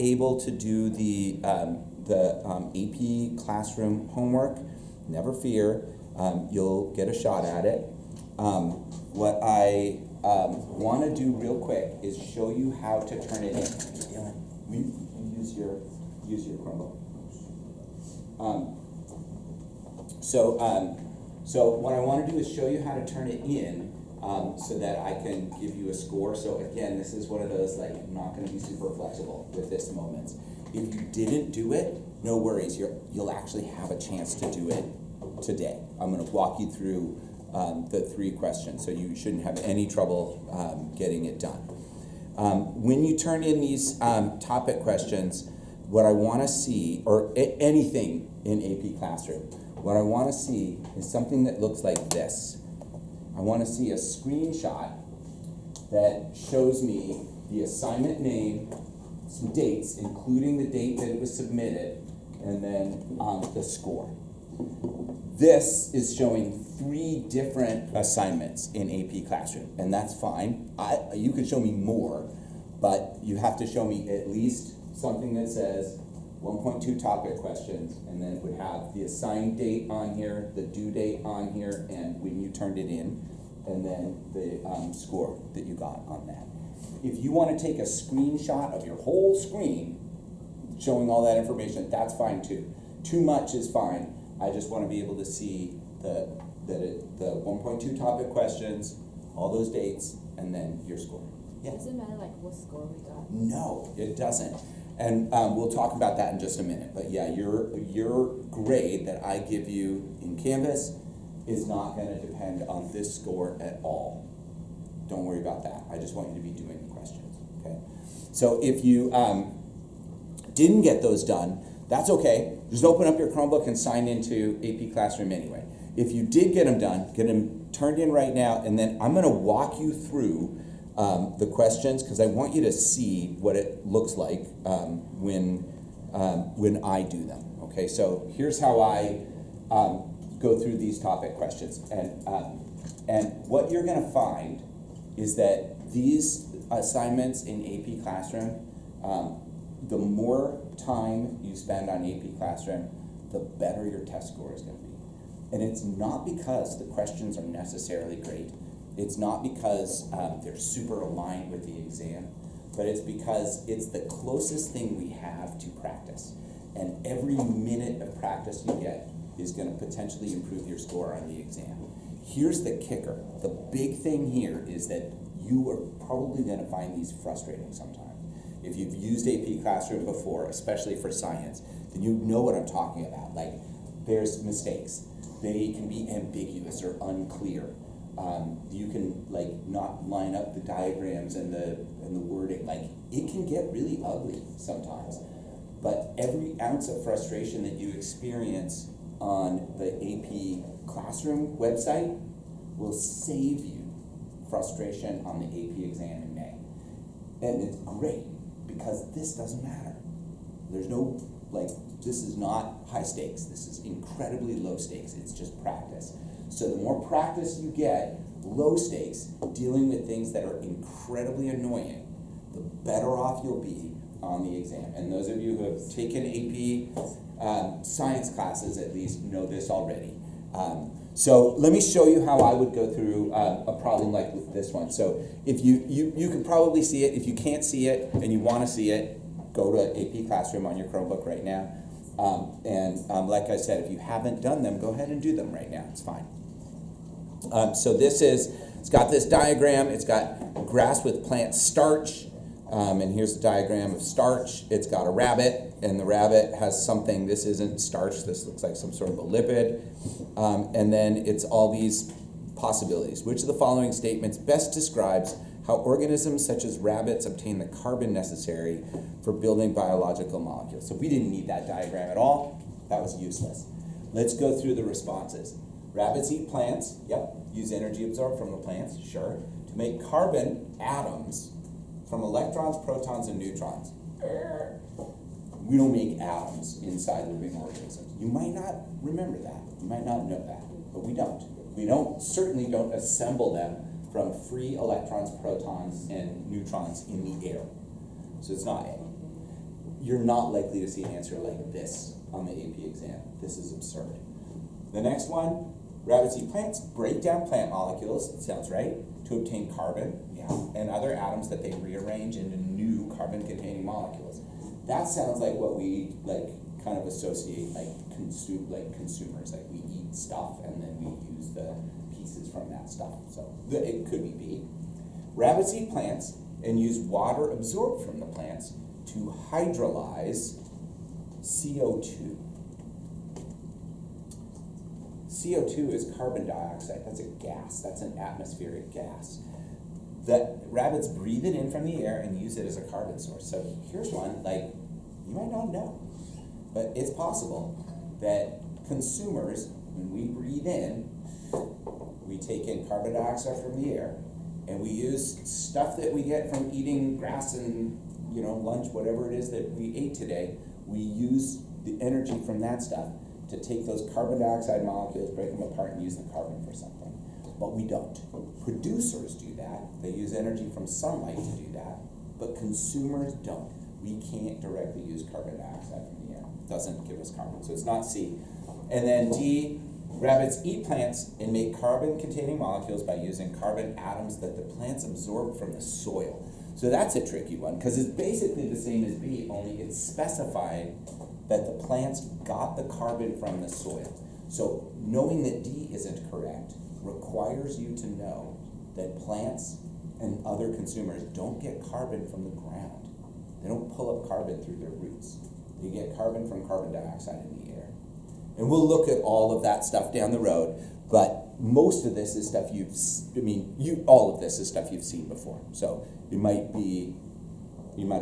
able to do the AP classroom homework, never fear, you'll get a shot at it. What I want to do real quick is show you how to turn it in. Dylan, you use your Chromebook. So what I want to do is show you how to turn it in so that I can give you a score. So again, this is one of those, like, I'm not going to be super flexible with this moments. If you didn't do it, no worries. You'll actually have a chance to do it today. I'm going to walk you through the 3 questions, so you shouldn't have any trouble getting it done. When you turn in these topic questions, what I want to see, or anything in AP Classroom, what I want to see is something that looks like this. I want to see a screenshot that shows me the assignment name, some dates, including the date that it was submitted, and then the score. This is showing 3 different assignments in AP Classroom, and that's fine. You can show me more, but you have to show me at least something that says 1.2 topic questions, and then it would have the assigned date on here, the due date on here, and when you turned it in, and then the score that you got on that. If you want to take a screenshot of your whole screen showing all that information, that's fine too. Too much is fine. I just want to be able to see the 1.2 topic questions, all those dates, and then your score. Yeah. Does it matter like what score we got? No, it doesn't. And we'll talk about that in just a minute. But yeah, your grade that I give you in Canvas is not going to depend on this score at all. Don't worry about that. I just want you to be doing the questions, okay? So if you didn't get those done, that's okay. Just open up your Chromebook and sign into AP Classroom anyway. If you did get them done, get them turned in right now, and then I'm going to walk you through the questions, because I want you to see what it looks like when I do them. Okay, so here's how I go through these topic questions, and what you're going to find is that these assignments in AP Classroom, the more time you spend on AP Classroom, the better your test score is going to be. And it's not because the questions are necessarily great. It's not because they're super aligned with the exam, but it's because it's the closest thing we have to practice. And every minute of practice you get is going to potentially improve your score on the exam. Here's the kicker. The big thing here is that you are probably going to find these frustrating sometimes. If you've used AP Classroom before, especially for science, then you know what I'm talking about. Like, there's mistakes. They can be ambiguous or unclear. You can not line up the diagrams and the wording. Like, it can get really ugly sometimes. But every ounce of frustration that you experience on the AP Classroom website will save you frustration on the AP exam in May. And it's great because this doesn't matter. There's no, this is not high stakes. This is incredibly low stakes. It's just practice. So the more practice you get, low stakes, dealing with things that are incredibly annoying, the better off you'll be on the exam. And those of you who have taken AP science classes at least know this already. So let me show you how I would go through a problem like this one. So if you can probably see it. If you can't see it and you want to see it, go to AP Classroom on your Chromebook right now. Like I said, if you haven't done them, go ahead and do them right now. It's fine. So it's got this diagram. It's got grass with plant starch. And here's the diagram of starch. It's got a rabbit, and the rabbit has something. This isn't starch. This looks like some sort of a lipid. And then it's all these possibilities. Which of the following statements best describes how organisms such as rabbits obtain the carbon necessary for building biological molecules? So we didn't need that diagram at all. That was useless. Let's go through the responses. Rabbits eat plants. Yep. Use energy absorbed from the plants. Sure. To make carbon atoms from electrons, protons, and neutrons. We don't make atoms inside living organisms. You might not remember that. You might not know that, but we don't. We certainly don't assemble them from free electrons, protons, and neutrons in the air. So it's not A. you're not likely to see an answer like this on the AP exam. This is absurd. The next one, rabbits eat plants, break down plant molecules, it sounds right, to obtain carbon, yeah, and other atoms that they rearrange into new carbon-containing molecules. That sounds like what we kind of associate consumers, like we eat stuff and then we use the pieces from that stuff. So it could be B. Rabbits eat plants and use water absorbed from the plants to hydrolyze CO2. CO2 is carbon dioxide. That's a gas. That's an atmospheric gas. The rabbits breathe it in from the air and use it as a carbon source. So here's one, you might not know, but it's possible that consumers, when we breathe in, we take in carbon dioxide from the air, and we use stuff that we get from eating grass and lunch, whatever it is that we ate today. We use the energy from that stuff to take those carbon dioxide molecules, break them apart, and use the carbon for something. But we don't. Producers do that. They use energy from sunlight to do that, but consumers don't. We can't directly use carbon dioxide from the air. It doesn't give us carbon, so it's not C. And then D, rabbits eat plants and make carbon-containing molecules by using carbon atoms that the plants absorb from the soil. So that's a tricky one, because it's basically the same as B, only it's specified that the plants got the carbon from the soil. So knowing that D isn't correct requires you to know that plants and other consumers don't get carbon from the ground. They don't pull up carbon through their roots. They get carbon from carbon dioxide in the air. And we'll look at all of that stuff down the road, but most of this is stuff all of this is stuff you've seen before. So you might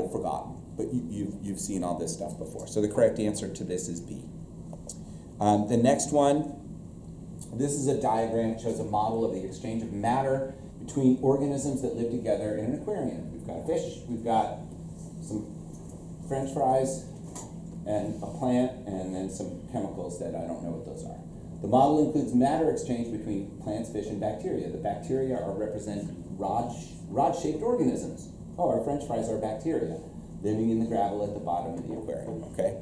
have forgotten, but you've seen all this stuff before. So the correct answer to this is B. The next one, this is a diagram. It shows a model of the exchange of matter between organisms that live together in an aquarium. We've got a fish, we've got some French fries, and a plant, and then some chemicals that I don't know what those are. The model includes matter exchange between plants, fish, and bacteria. The bacteria are represented rod-shaped organisms. Oh, our French fries are bacteria living in the gravel at the bottom of the aquarium, okay?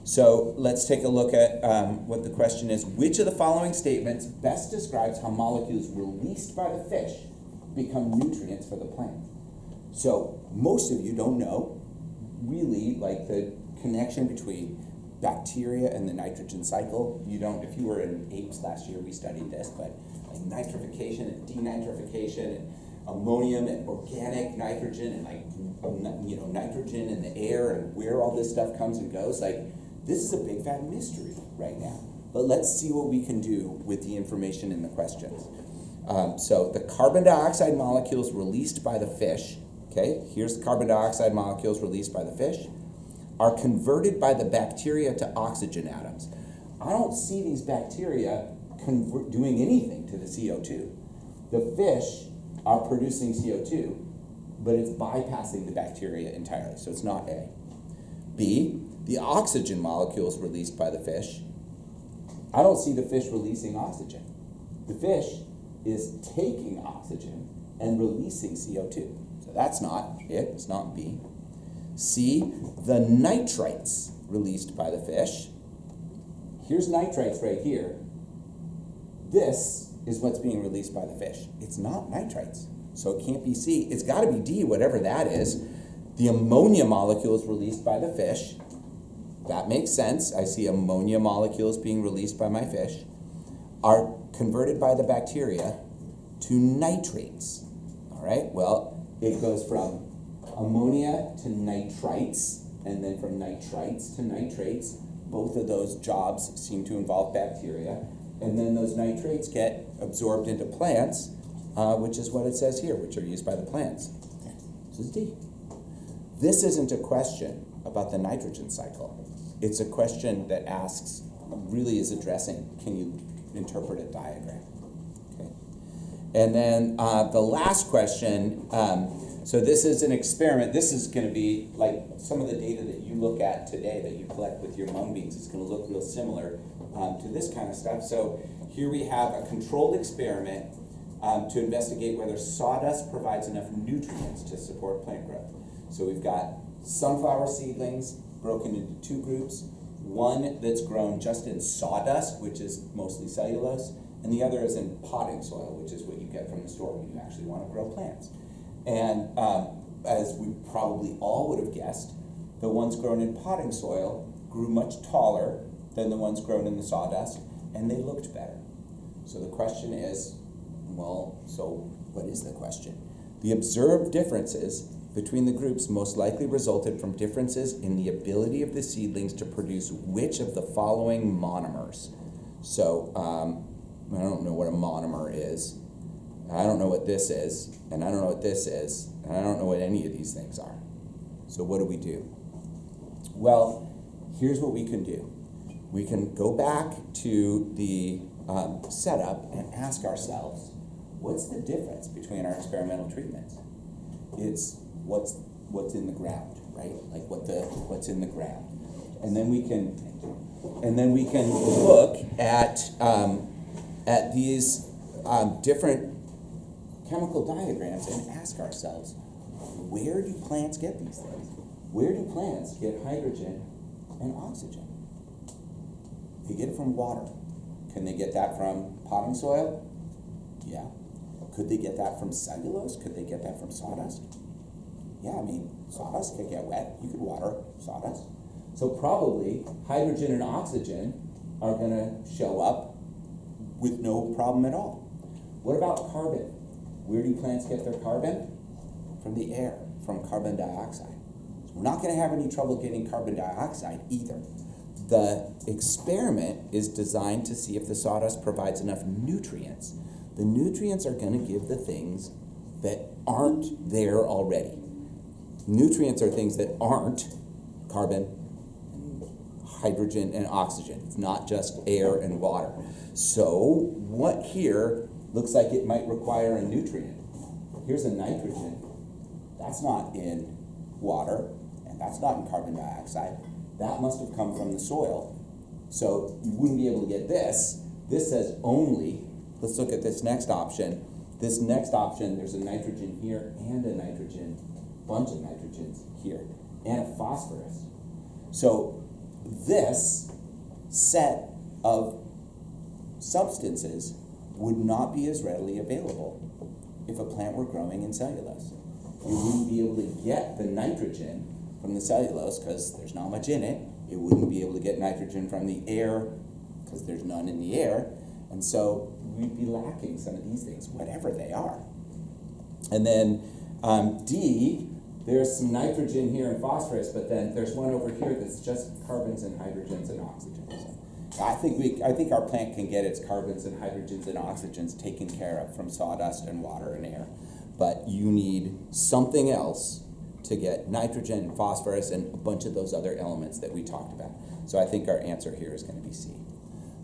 So let's take a look at what the question is. Which of the following statements best describes how molecules released by the fish become nutrients for the plant? So most of you don't know really the connection between bacteria and the nitrogen cycle. You don't, if you were in apes last year, we studied this, but nitrification and denitrification and ammonium and organic nitrogen and nitrogen in the air and where all this stuff comes and goes, this is a big fat mystery right now. But let's see what we can do with the information in the questions. So the carbon dioxide molecules released by the fish, okay, here's the carbon dioxide molecules released by the fish, are converted by the bacteria to oxygen atoms. I don't see these bacteria doing anything to the CO2. The fish are producing CO2, but it's bypassing the bacteria entirely, so it's not A. B, the oxygen molecules released by the fish. I don't see the fish releasing oxygen. The fish is taking oxygen and releasing CO2. So that's not it, it's not B. C, the nitrites released by the fish. Here's nitrites right here. This is what's being released by the fish. It's not nitrites, so it can't be C. It's got to be D, whatever that is. The ammonia molecules released by the fish. That makes sense. I see ammonia molecules being released by my fish are converted by the bacteria to nitrates. All right, well, it goes from ammonia to nitrites, and then from nitrites to nitrates. Both of those jobs seem to involve bacteria. And then those nitrates get absorbed into plants, which is what it says here, which are used by the plants. This is D. This isn't a question about the nitrogen cycle. It's a question that asks, really is addressing, can you interpret a diagram? Okay. And then the last question, so this is an experiment. This is going to be like some of the data that you look at today that you collect with your mung beans. It's going to look real similar to this kind of stuff. So here we have a controlled experiment to investigate whether sawdust provides enough nutrients to support plant growth. So we've got sunflower seedlings broken into two groups. One that's grown just in sawdust, which is mostly cellulose, and the other is in potting soil, which is what you get from the store when you actually want to grow plants. And as we probably all would have guessed, the ones grown in potting soil grew much taller than the ones grown in the sawdust, and they looked better. So the question is, well, so what is the question? The observed differences between the groups most likely resulted from differences in the ability of the seedlings to produce which of the following monomers. So I don't know what a monomer is. I don't know what this is, and I don't know what this is, and I don't know what any of these things are. So what do? Well, here's what we can do. We can go back to the setup and ask ourselves, what's the difference between our experimental treatments? It's what's in the ground, right? Like what's in the ground, and then we can look at these different chemical diagrams and ask ourselves, where do plants get these things? Where do plants get hydrogen and oxygen? They get it from water. Can they get that from potting soil? Yeah. Could they get that from cellulose? Could they get that from sawdust? Yeah, I mean, sawdust could get wet. You could water sawdust. So probably hydrogen and oxygen are going to show up with no problem at all. What about carbon? Where do plants get their carbon? From the air, from carbon dioxide. So we're not going to have any trouble getting carbon dioxide either. The experiment is designed to see if the sawdust provides enough nutrients. The nutrients are going to give the things that aren't there already. Nutrients are things that aren't carbon, hydrogen, and oxygen. It's not just air and water. So what here looks like it might require a nutrient? Here's a nitrogen. That's not in water, and that's not in carbon dioxide. That must have come from the soil. So you wouldn't be able to get this. This says only. Let's look at this next option. This next option, there's a nitrogen here and a nitrogen, bunch of nitrogens here, and a phosphorus. So this set of substances would not be as readily available if a plant were growing in cellulose. You wouldn't be able to get the nitrogen from the cellulose because there's not much in it. It wouldn't be able to get nitrogen from the air because there's none in the air. And so we'd be lacking some of these things, whatever they are. And then D, there's some nitrogen here and phosphorus, but then there's one over here that's just carbons and hydrogens and oxygens. I think our plant can get its carbons and hydrogens and oxygens taken care of from sawdust and water and air. But you need something else to get nitrogen and phosphorus and a bunch of those other elements that we talked about. So I think our answer here is going to be C.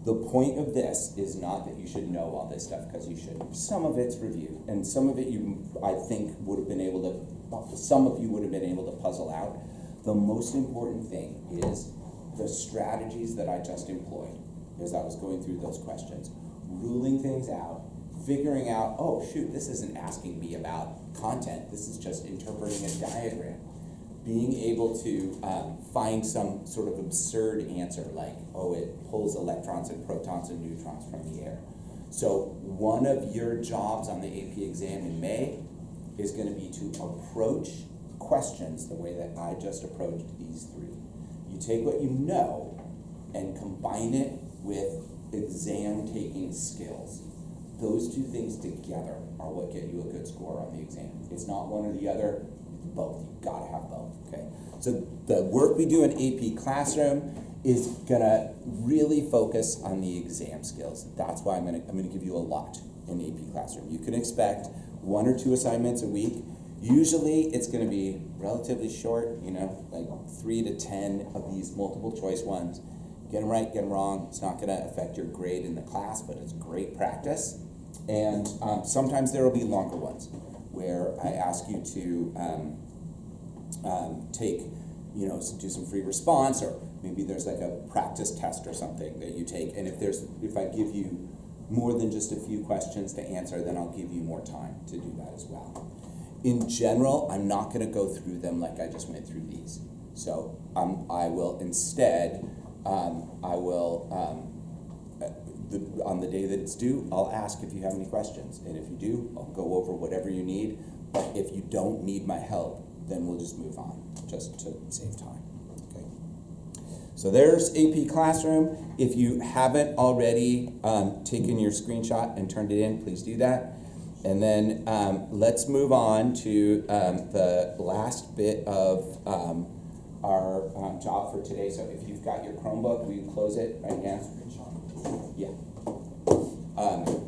The point of this is not that you should know all this stuff, because you shouldn't. Some of it's reviewed, and some of it I think would have been able to, some of you would have been able to puzzle out. The most important thing is the strategies that I just employed as I was going through those questions, ruling things out, figuring out, oh shoot, this isn't asking me about content, this is just interpreting a diagram. Being able to find some sort of absurd answer like, oh, it pulls electrons and protons and neutrons from the air. So one of your jobs on the AP exam in May is going to be to approach questions the way that I just approached these three. You take what you know and combine it with exam-taking skills. Those two things together are what get you a good score on the exam. It's not one or the other, it's both. You've got to have both, okay? So the work we do in AP Classroom is gonna really focus on the exam skills. That's why I'm gonna give you a lot in AP Classroom. You can expect 1 or 2 assignments a week. Usually it's gonna be relatively short, like 3 to 10 of these multiple choice ones. Get them right, get them wrong. It's not gonna affect your grade in the class, but it's great practice. And sometimes there will be longer ones where I ask you to take, do some free response, or maybe there's like a practice test or something that you take. And if I give you more than just a few questions to answer, then I'll give you more time to do that as well. In general, I'm not going to go through them like I just went through these. So I will instead, on the day that it's due, I'll ask if you have any questions. And if you do, I'll go over whatever you need. But if you don't need my help, then we'll just move on, just to save time. Okay. So there's AP Classroom. If you haven't already taken your screenshot and turned it in, please do that. And then let's move on to the last bit of our job for today. So if you've got your Chromebook, will you close it right now? Yeah.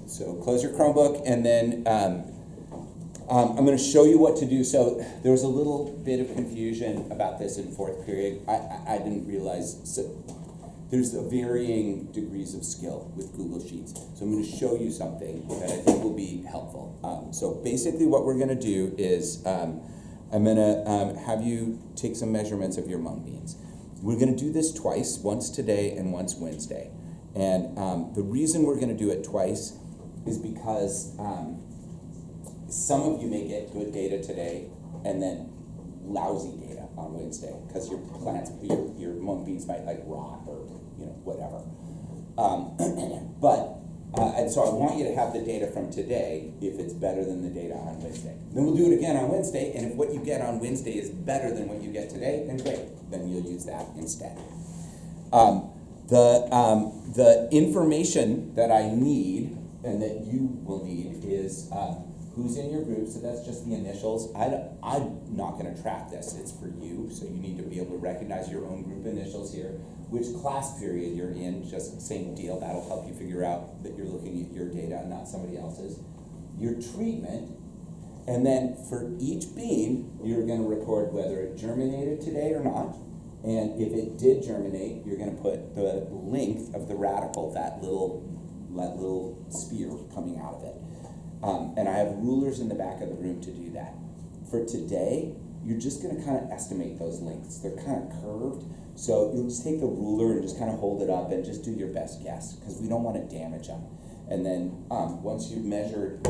So close your Chromebook, and then I'm going to show you what to do. So there was a little bit of confusion about this in fourth period. I didn't realize. So there's a varying degrees of skill with Google Sheets. So I'm going to show you something that I think will be helpful. So basically what we're going to do is I'm going to have you take some measurements of your mung beans. We're going to do this twice, once today and once Wednesday. And the reason we're going to do it twice is because some of you may get good data today and then lousy data on Wednesday because your plants, your mung beans might like rot or whatever. And so I want you to have the data from today if it's better than the data on Wednesday. Then we'll do it again on Wednesday, and if what you get on Wednesday is better than what you get today, then great. Then you'll use that instead. The information that I need and that you will need is who's in your group. So that's just the initials. I'm not going to track this. It's for you, so you need to be able to recognize your own group initials here. Which class period you're in, just same deal. That'll help you figure out that you're looking at your data and not somebody else's. Your treatment, and then for each bean, you're going to record whether it germinated today or not. And if it did germinate, you're going to put the length of the radical, that little spear coming out of it. And I have rulers in the back of the room to do that. For today, you're just going to kind of estimate those lengths. They're kind of curved. So you'll just take the ruler and just kind of hold it up and just do your best guess, because we don't want to damage them. And then once you've measured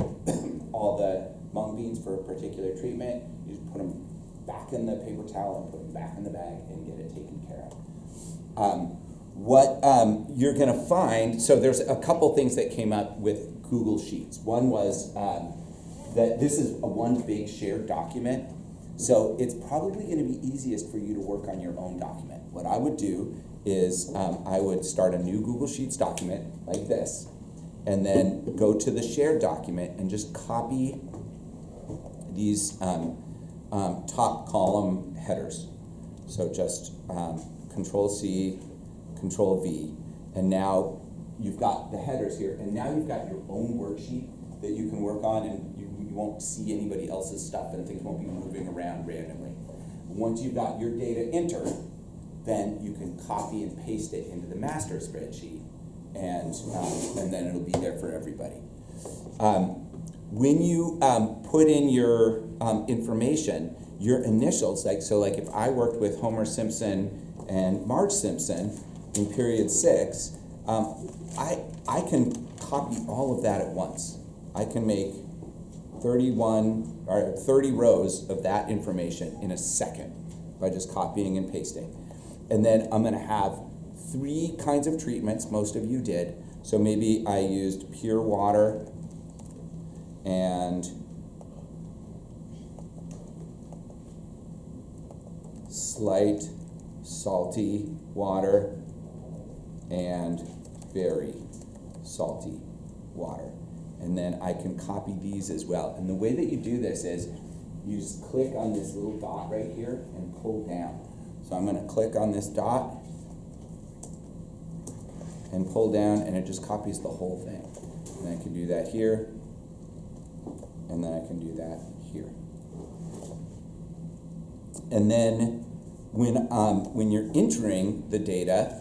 all the mung beans for a particular treatment, you just put them back in the paper towel and put them back in the bag and get it taken care of. What you're going to find, so there's a couple things that came up with Google Sheets. One was that this is a one big shared document. So it's probably going to be easiest for you to work on your own document. What I would do is I would start a new Google Sheets document like this, and then go to the shared document and just copy these top column headers. So just Control-C, Control-V, and now you've got the headers here, and now you've got your own worksheet that you can work on, and you won't see anybody else's stuff, and things won't be moving around randomly. Once you've got your data entered, then you can copy and paste it into the master spreadsheet, and then it'll be there for everybody. When you put in your information, your initials, like if I worked with Homer Simpson and Marge Simpson in period 6, I can copy all of that at once. I can make 30 rows of that information in a second by just copying and pasting. And then I'm going to have 3 kinds of treatments. Most of you did. So maybe I used pure water and slight salty water and very salty water. And then I can copy these as well. And the way that you do this is you just click on this little dot right here and pull down. So I'm going to click on this dot and pull down, and it just copies the whole thing. And I can do that here, and then I can do that here. And then when you're entering the data,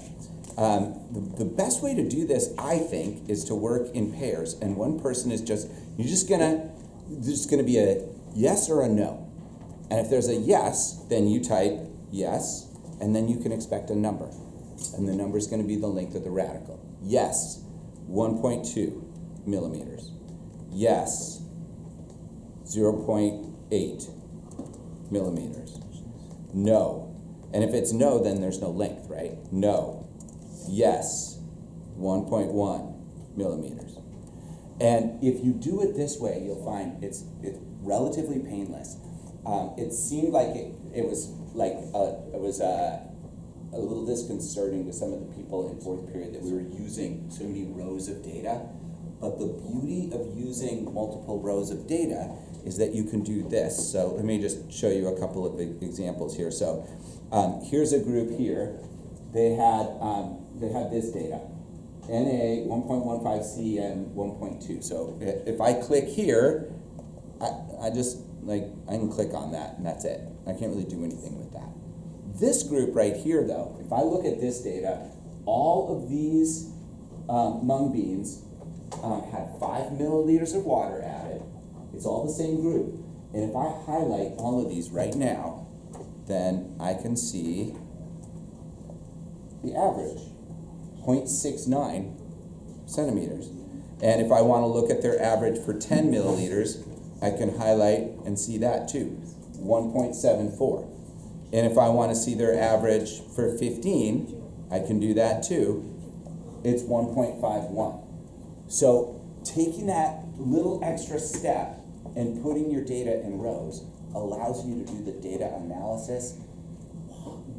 the best way to do this, I think, is to work in pairs. And one person is there's just gonna be a yes or a no. And if there's a yes, then you type yes, and then you can expect a number. And the number is going to be the length of the radical. Yes, 1.2 millimeters. Yes, 0.8 millimeters. No, And if it's no, then there's no length, right? No. Yes. 1.1 millimeters. And if you do it this way, you'll find it's relatively painless. It seemed like it was a little disconcerting to some of the people in fourth period that we were using so many rows of data. But the beauty of using multiple rows of data is that you can do this. So let me just show you a couple of examples here. So here's a group here. They had this data, NA 1.15 cm 1.2. So if I click here, I can click on that and that's it. I can't really do anything with that. This group right here, though, if I look at this data, all of these mung beans had 5 milliliters of water added. It's all the same group. And if I highlight all of these right now, then I can see the average, 0.69 centimeters. And if I want to look at their average for 10 milliliters, I can highlight and see that too, 1.74. And if I want to see their average for 15, I can do that too. It's 1.51. So taking that little extra step and putting your data in rows allows you to do the data analysis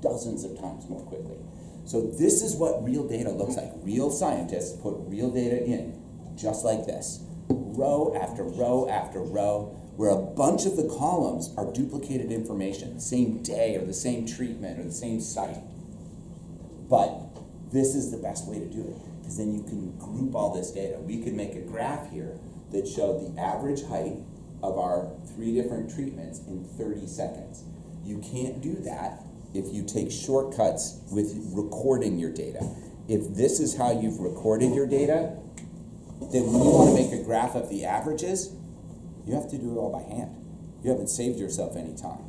dozens of times more quickly. So this is what real data looks like. Real scientists put real data in just like this, row after row after row, where a bunch of the columns are duplicated information, the same day or the same treatment or the same site. But this is the best way to do it, because then you can group all this data. We could make a graph here that showed the average height of our 3 different treatments in 30 seconds. You can't do that if you take shortcuts with recording your data. If this is how you've recorded your data, then when you want to make a graph of the averages, you have to do it all by hand. You haven't saved yourself any time.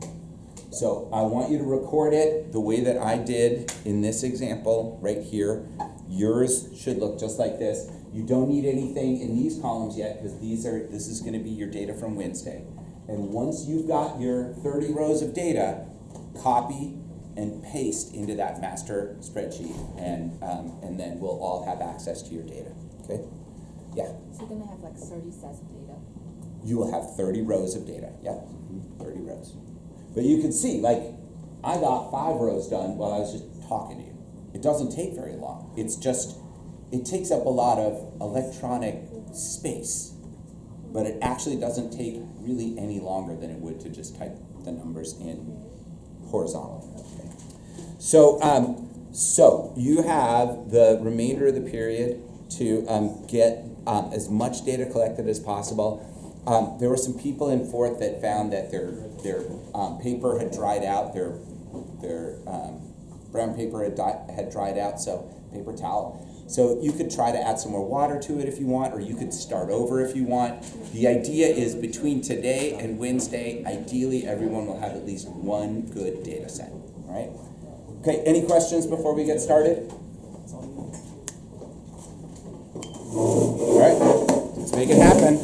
So I want you to record it the way that I did in this example right here. Yours should look just like this. You don't need anything in these columns yet, because this is going to be your data from Wednesday. And once you've got your 30 rows of data, copy and paste into that master spreadsheet, and then we'll all have access to your data. Okay? Yeah. So you're gonna have like 30 sets of data. You will have 30 rows of data. Yeah, 30 rows. But you can see, like, I got 5 rows done while I was just talking to you. It doesn't take very long. It takes up a lot of electronic space, but it actually doesn't take really any longer than it would to just type the numbers in horizontally. Okay. So you have the remainder of the period to get as much data collected as possible. There were some people in fourth that found that their paper had dried out, their brown paper had dried out, so paper towel. So you could try to add some more water to it if you want, or you could start over if you want. The idea is between today and Wednesday, ideally everyone will have at least one good data set, all right? Okay, any questions before we get started? All right, let's make it happen.